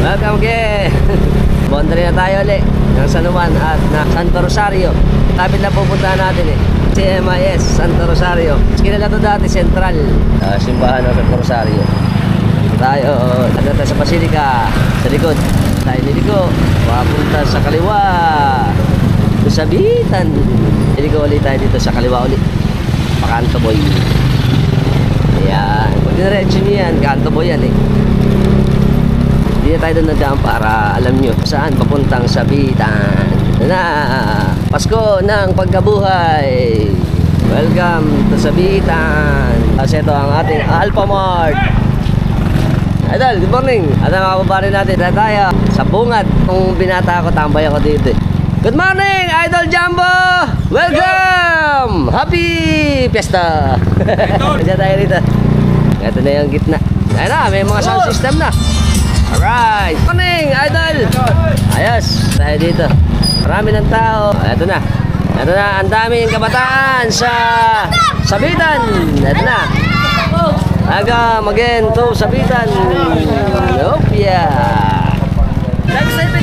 Welcome again. Boundary na tayo ulit ng San Juan at na Santo Rosario. Lapit na pupuntahan natin CMIS Santo Rosario. Kilala to dati Central, simbahan ng Santo Rosario. Tayo sa Basilica. Sa likod tayo niliko, papunta sa kaliwa sa Bitan. Niliko ulit tayo dito sa kaliwa ulit, Pakanto Boy. Ayan, pag diniretso nyo yan, Kanto Boy yan Hindi na tayo doon nadaan para alam nyo saan papuntang Sabitan. Na Pasko ng pagkabuhay. Welcome to Sabitan. Kasi ito ang ating Alphamart. Idol, good morning. At ang mga kababari natin na tayo sa bungad. Kung binata ako, tambay ako dito. Good morning, Idol Jumbo! Welcome! Happy Fiesta! Kaya tayo dito. Ito na yung gitna. Ayan na, may mga sound system na. Alright! Good morning, Idol! Ayos, tayo dito. Marami ng tao. Ito na. Ito na, ang daming kabataan sa Sabitan. Ito na. Welcome again to Sabitan. Opia. Excited